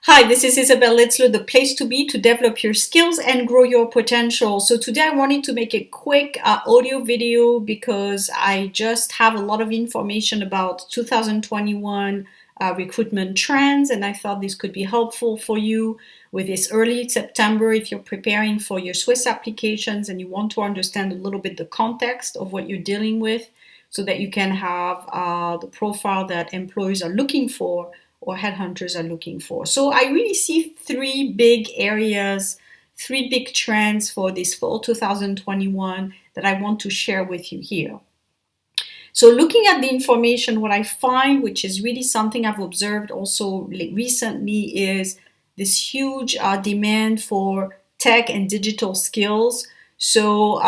Hi, this is Isabel Litzler, the place to be to develop your skills and grow your potential. So today I wanted to make a quick audio video because I just have a lot of information about 2021 recruitment trends, and I thought this could be helpful for you with this early September if you're preparing for your Swiss applications and you want to understand a little bit the context of what you're dealing with so that you can have the profile that employers are looking for or headhunters are looking for. So I really see three big areas, three big trends for this fall 2021 that I want to share with you here. So looking at the information, what I find, which is really something I've observed also recently, is this huge demand for tech and digital skills. So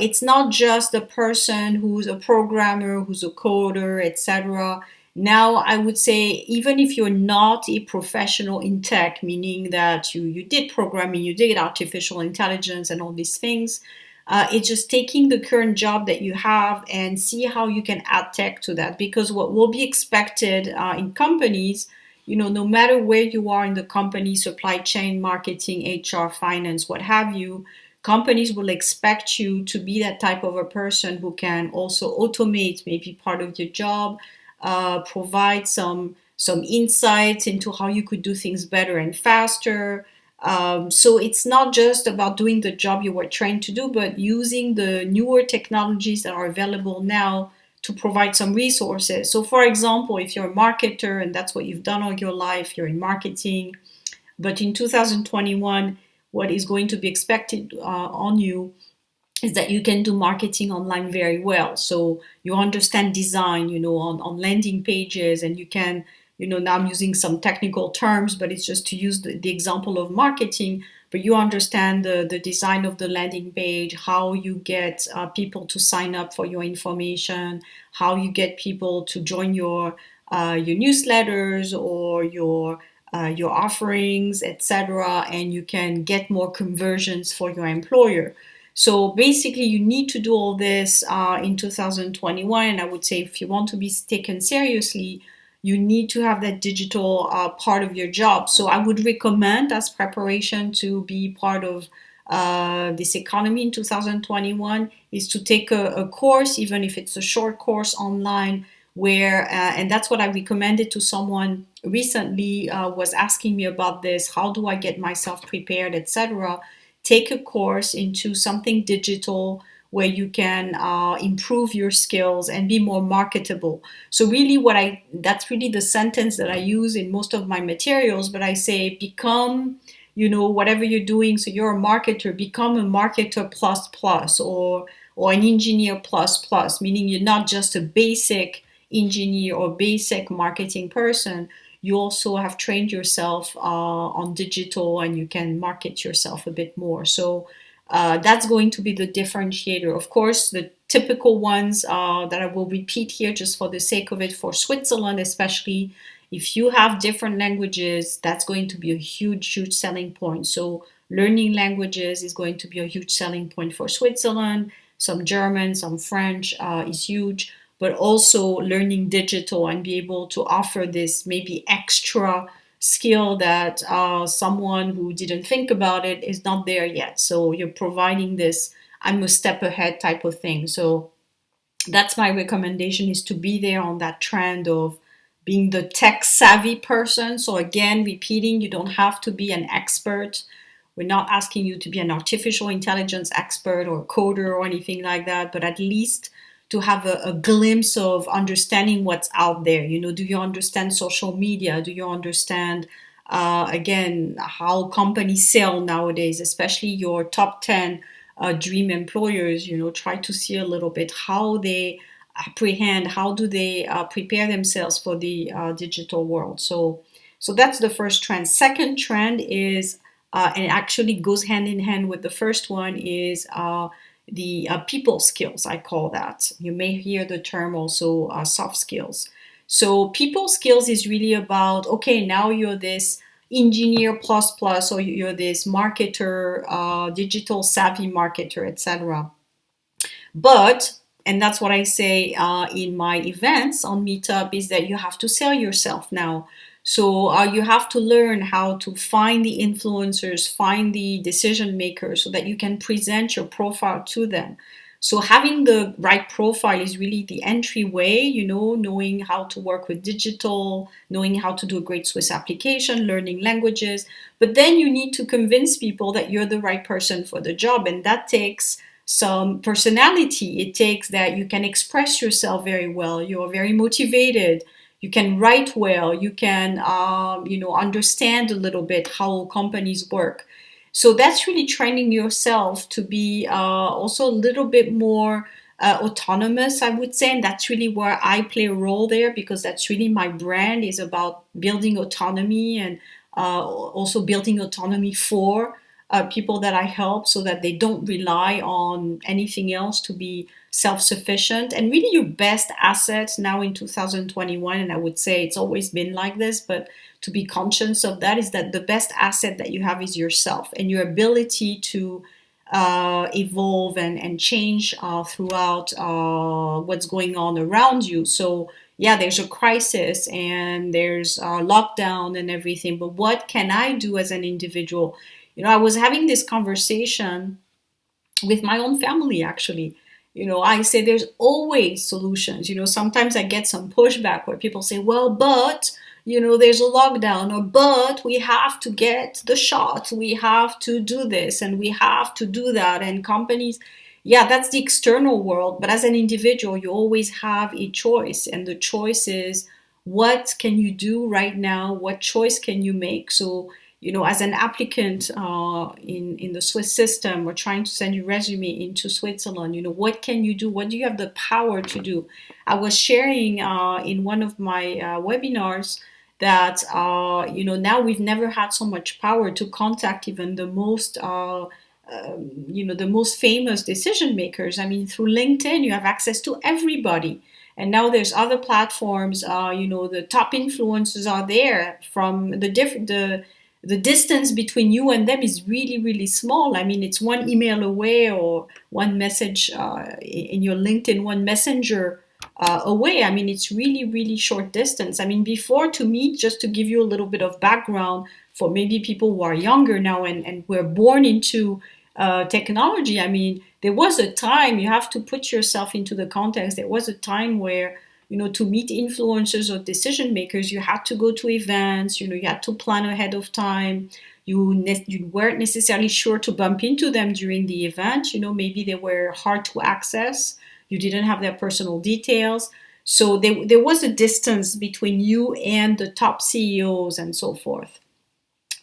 it's not just the person who's a programmer, who's a coder, etc. Now, I would say even if you're not a professional in tech, meaning that you did programming, you did artificial intelligence and all these things, it's just taking the current job that you have and see how you can add tech to that. Because what will be expected in companies, no matter where you are in the company, supply chain, marketing, HR, finance, what have you, companies will expect you to be that type of a person who can also automate maybe part of your job, provide some insights into how you could do things better and faster. So it's not just about doing the job you were trained to do, but using the newer technologies that are available now to provide some resources. So for example, if you're a marketer and that's what you've done all your life, you're in marketing, but in 2021, what is going to be expected on you is that you can do marketing online very well. So you understand design, on landing pages, and you can, now I'm using some technical terms, but it's just to use the example of marketing, but you understand the design of the landing page, how you get people to sign up for your information, how you get people to join your newsletters or your offerings, etc., and you can get more conversions for your employer. So basically, you need to do all this in 2021. And I would say if you want to be taken seriously, you need to have that digital part of your job. So I would recommend as preparation to be part of this economy in 2021 is to take a course, even if it's a short course online, where, and that's what I recommended to someone recently, was asking me about this, how do I get myself prepared, etc. Take a course into something digital where you can improve your skills and be more marketable. So really that's really the sentence that I use in most of my materials, but I say become, whatever you're doing. So you're a marketer, become a marketer plus plus or an engineer plus plus, meaning you're not just a basic engineer or basic marketing person. You also have trained yourself on digital and you can market yourself a bit more. So that's going to be the differentiator. Of course, the typical ones that I will repeat here just for the sake of it for Switzerland, especially if you have different languages, that's going to be a huge, huge selling point. So learning languages is going to be a huge selling point for Switzerland. Some German, some French is huge, but also learning digital and be able to offer this maybe extra skill that someone who didn't think about it is not there yet. So you're providing this I'm a step ahead type of thing. So that's my recommendation, is to be there on that trend of being the tech savvy person. So again, repeating, you don't have to be an expert. We're not asking you to be an artificial intelligence expert or coder or anything like that, but at least to have a glimpse of understanding what's out there. Do you understand social media? Do you understand, again, how companies sell nowadays, especially your top 10 dream employers? Try to see a little bit how they apprehend, how do they prepare themselves for the digital world. So that's the first trend. Second trend is, and it actually goes hand in hand with the first one, is the people skills, I call that. You may hear the term also soft skills. So people skills is really about, okay, now you're this engineer plus plus, or you're this marketer, digital savvy marketer, etc. But, and that's what I say in my events on Meetup, is that you have to sell yourself now. So you have to learn how to find the influencers, find the decision makers so that you can present your profile to them. So having the right profile is really the entryway, knowing how to work with digital, knowing how to do a great Swiss application, learning languages. But then you need to convince people that you're the right person for the job. And that takes some personality. It takes that you can express yourself very well. You're very motivated. You can write well. You can, understand a little bit how companies work. So that's really training yourself to be also a little bit more autonomous, I would say. And that's really where I play a role there, because that's really my brand, is about building autonomy, and also building autonomy for people that I help, so that they don't rely on anything else to be self-sufficient. And really your best asset now in 2021, and I would say it's always been like this, but to be conscious of that, is that the best asset that you have is yourself and your ability to evolve and change throughout what's going on around you. So yeah, there's a crisis and there's lockdown and everything, but what can I do as an individual? I was having this conversation with my own family, actually. I say there's always solutions. Sometimes I get some pushback where people say, well, but there's a lockdown, or but we have to get the shot, we have to do this and we have to do that. And companies, yeah, that's the external world, but as an individual you always have a choice, and the choice is, what can you do right now? What choice can you make? So as an applicant in the Swiss system, or trying to send your resume into Switzerland, what can you do? What do you have the power to do? I was sharing in one of my webinars that, now we've never had so much power to contact even the most, the most famous decision makers. I mean, through LinkedIn, you have access to everybody. And now there's other platforms, the top influencers are there from the distance between you and them is really, really small. I mean, it's one email away, or one message in your LinkedIn, one messenger away. I mean, it's really, really short distance. I mean, before, to me, just to give you a little bit of background for maybe people who are younger now and were born into technology, I mean, there was a time, you have to put yourself into the context, there was a time where, to meet influencers or decision makers, you had to go to events, you had to plan ahead of time. You weren't necessarily sure to bump into them during the event. Maybe they were hard to access. You didn't have their personal details. So there was a distance between you and the top CEOs and so forth.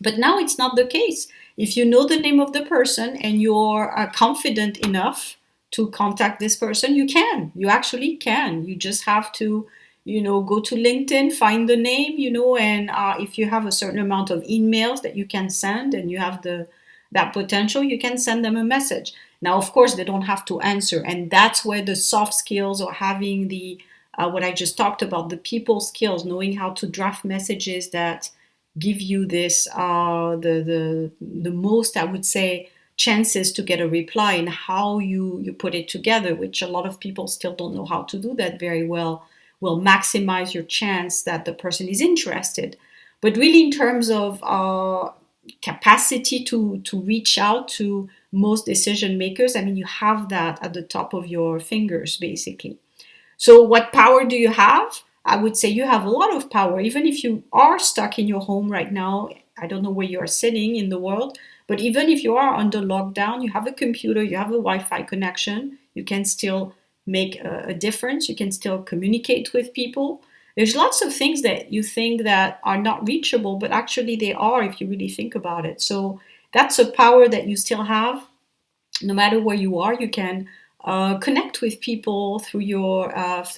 But now it's not the case. If you know the name of the person and you're confident enough to contact this person, you can. You actually can. You just have to, go to LinkedIn, find the name, and if you have a certain amount of emails that you can send, and you have that potential, you can send them a message. Now, of course, they don't have to answer, and that's where the soft skills, or having the what I just talked about, the people skills, knowing how to draft messages that give you this the most, I would say, chances to get a reply, and how you put it together, which a lot of people still don't know how to do that very well, will maximize your chance that the person is interested. But really, in terms of capacity to reach out to most decision makers, I mean, you have that at the top of your fingers, basically. So what power do you have? I would say you have a lot of power, even if you are stuck in your home right now. I don't know where you are sitting in the world, but even if you are under lockdown, you have a computer, you have a Wi-Fi connection, you can still make a difference. You can still communicate with people. There's lots of things that you think that are not reachable, but actually they are if you really think about it. So that's a power that you still have. No matter where you are, you can connect with people through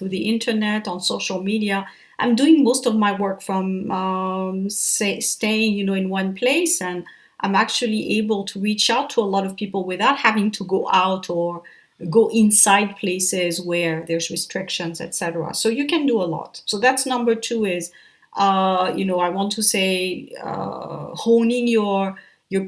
the internet, on social media. I'm doing most of my work from staying, in one place, and I'm actually able to reach out to a lot of people without having to go out or go inside places where there's restrictions, etc. So you can do a lot. So that's number two, is I want to say honing your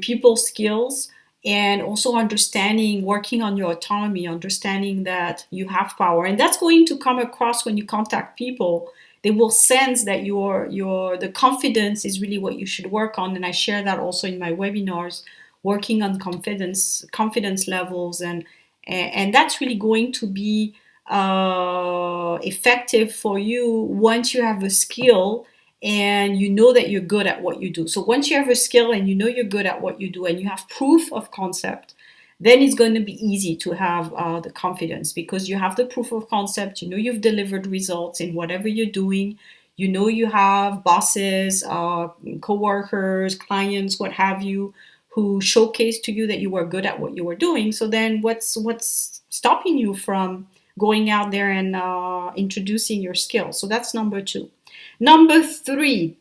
people skills, and also understanding, working on your autonomy, understanding that you have power. And that's going to come across when you contact people. they will sense that the confidence is really what you should work on. And I share that also in my webinars, working on confidence levels, and that's really going to be effective for you once you have a skill and you know that you're good at what you do. So once you have a skill and you know you're good at what you do and you have proof of concept, then it's going to be easy to have the confidence, because you have the proof of concept, you know you've delivered results in whatever you're doing, you know you have bosses, co-workers, clients, what have you, who showcase to you that you were good at what you were doing. So then what's stopping you from going out there and introducing your skills? So that's number two. Number three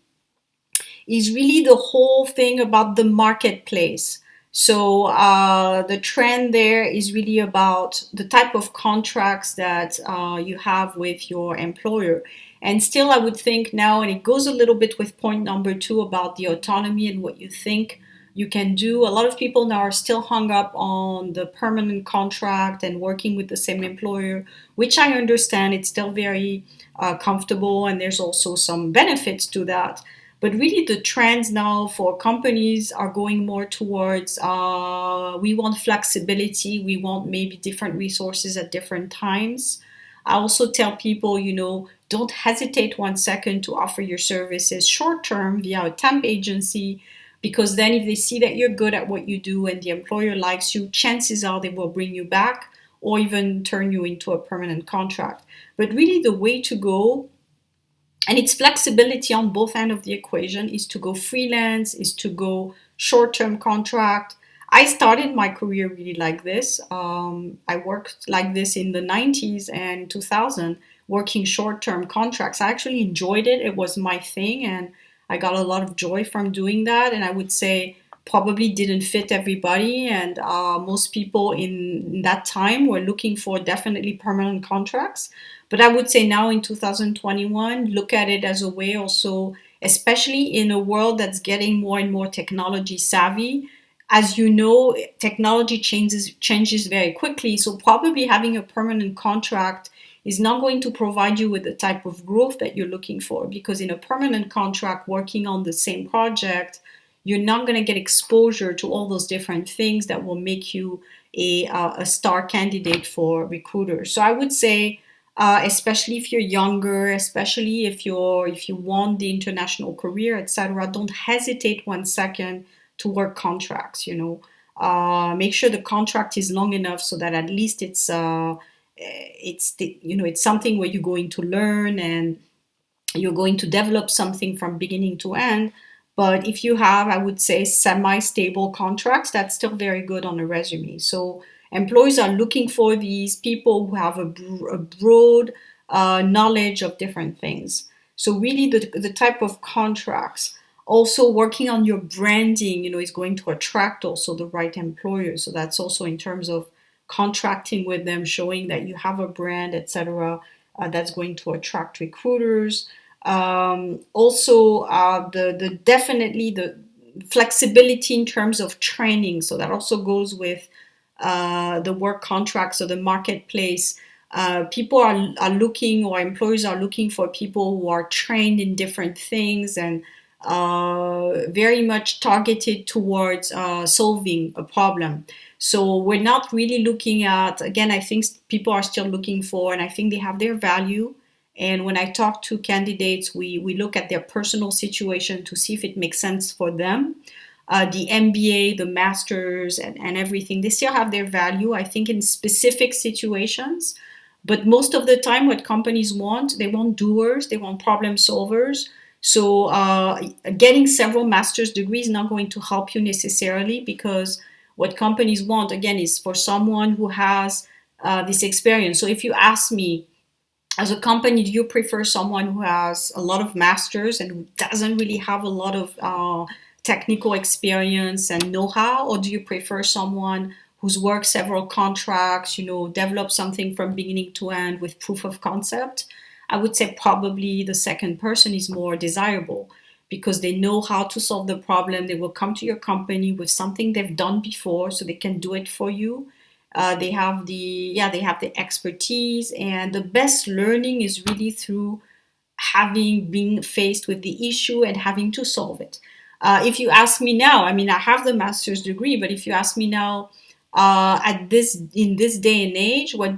is really the whole thing about the marketplace. So the trend there is really about the type of contracts that you have with your employer. And still, I would think now, and it goes a little bit with point number two about the autonomy and what you think you can do. A lot of people now are still hung up on the permanent contract and working with the same employer, which I understand. It's still very comfortable, and there's also some benefits to that. But really, the trends now for companies are going more towards we want flexibility, we want maybe different resources at different times. I also tell people, don't hesitate 1 second to offer your services short term via a temp agency, because then if they see that you're good at what you do and the employer likes you, chances are they will bring you back or even turn you into a permanent contract. But really, the way to go, and it's flexibility on both ends of the equation, is to go freelance, is to go short-term contract. I started my career really like this. I worked like this in the 90s and 2000, working short-term contracts. I actually enjoyed it. It was my thing, and I got a lot of joy from doing that. And I would say probably didn't fit everybody. And most people in that time were looking for definitely permanent contracts. But I would say now in 2021, look at it as a way also, especially in a world that's getting more and more technology savvy. As you know, technology changes very quickly. So probably having a permanent contract is not going to provide you with the type of growth that you're looking for, because in a permanent contract working on the same project, you're not going to get exposure to all those different things that will make you a star candidate for recruiters. So I would say, especially if you're younger, especially if you want the international career, etc., don't hesitate 1 second to work contracts. Make sure the contract is long enough so that at least it's something where you're going to learn and you're going to develop something from beginning to end. But if you have, I would say, semi-stable contracts, that's still very good on a resume. So employers are looking for these people who have a broad knowledge of different things. So really the type of contracts, also working on your branding, is going to attract also the right employer. So that's also in terms of contracting with them, showing that you have a brand, etc. That's going to attract recruiters. Also, definitely the flexibility in terms of training. So that also goes with the work contracts or the marketplace. People are looking, or employers are looking for people who are trained in different things and very much targeted towards solving a problem. So we're not really looking at, again, I think people are still looking for, and I think they have their value. And when I talk to candidates, we look at their personal situation to see if it makes sense for them. The MBA, the masters, and everything, they still have their value, I think, in specific situations. But most of the time, what companies want, they want doers, they want problem solvers. So getting several master's degrees is not going to help you necessarily, because what companies want, again, is for someone who has this experience. So if you ask me, as a company, do you prefer someone who has a lot of masters and who doesn't really have a lot of technical experience and know-how, or do you prefer someone who's worked several contracts, developed something from beginning to end with proof of concept? I would say probably the second person is more desirable, because they know how to solve the problem. They will come to your company with something they've done before, so they can do it for you. They have the expertise, and the best learning is really through having been faced with the issue and having to solve it. If you ask me now, I mean, I have the master's degree, but if you ask me now, in this day and age, what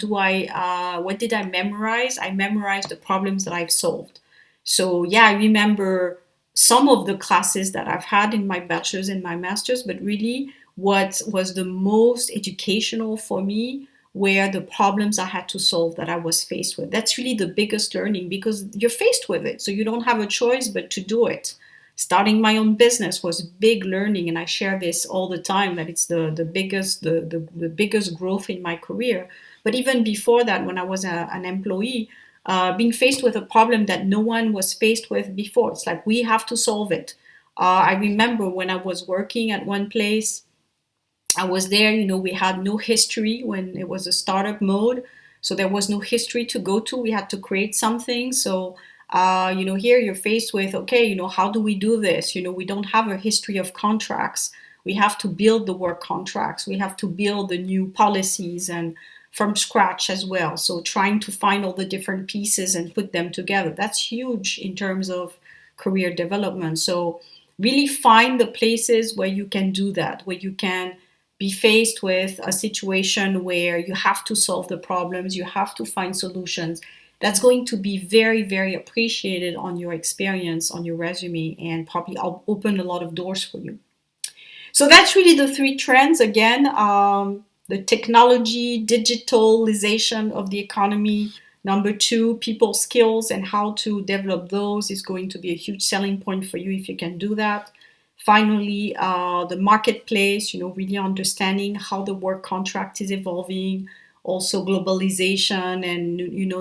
did I memorize? I memorized the problems that I've solved. So yeah, I remember some of the classes that I've had in my bachelor's and my master's, but really what was the most educational for me were the problems I had to solve that I was faced with. That's really the biggest learning because you're faced with it, so you don't have a choice but to do it. Starting my own business was big learning, and I share this all the time that it's the biggest growth in my career. But even before that, when I was an employee, being faced with a problem that no one was faced with before, it's like we have to solve it. I remember when I was working at one place, I was there, we had no history when it was a startup mode. So there was no history to go to. We had to create something. So, here you're faced with, okay, how do we do this? We don't have a history of contracts. We have to build the work contracts. We have to build the new policies and from scratch as well. So trying to find all the different pieces and put them together. That's huge in terms of career development. So really find the places where you can do that, where you can be faced with a situation where you have to solve the problems, you have to find solutions. That's going to be very, very appreciated on your experience, on your resume, and probably open a lot of doors for you. So that's really the three trends. Again, the technology, digitalization of the economy. Number two, people skills and how to develop those is going to be a huge selling point for you if you can do that. Finally, the marketplace, really understanding how the work contract is evolving, also globalization, and,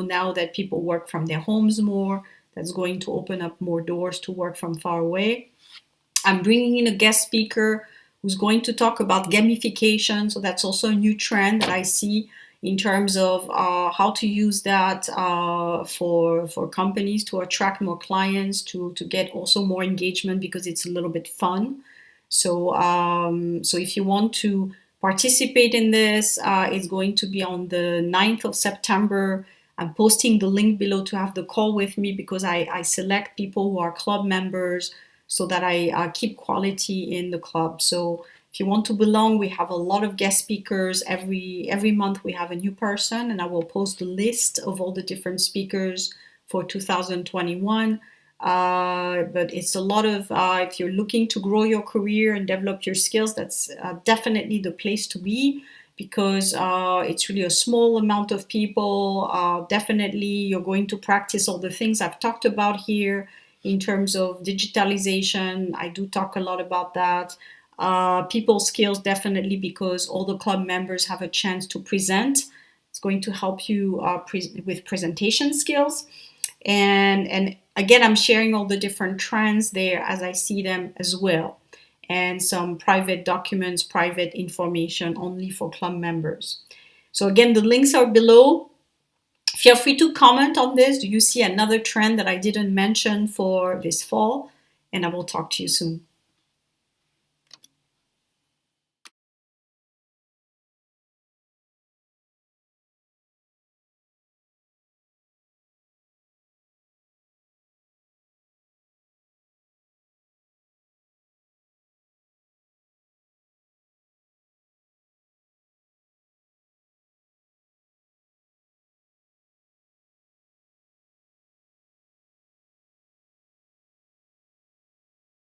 now that people work from their homes more, that's going to open up more doors to work from far away. I'm bringing in a guest speaker who's going to talk about gamification. So that's also a new trend that I see in terms of how to use that for companies to attract more clients, to get also more engagement because it's a little bit fun. So if you want to participate in this, it's going to be on the 9th of September. I'm posting the link below to have the call with me because I select people who are club members so that I keep quality in the club. So if you want to belong, we have a lot of guest speakers. Every month we have a new person, and I will post the list of all the different speakers for 2021. But it's a lot of, if you're looking to grow your career and develop your skills, that's definitely the place to be because it's really a small amount of people. Definitely you're going to practice all the things I've talked about here in terms of digitalization. I do talk a lot about that. People skills, definitely, because all the club members have a chance to present. It's going to help you with presentation skills. And again, I'm sharing all the different trends there as I see them as well. And some private documents, private information only for club members. So again, the links are below. Feel free to comment on this. Do you see another trend that I didn't mention for this fall? And I will talk to you soon.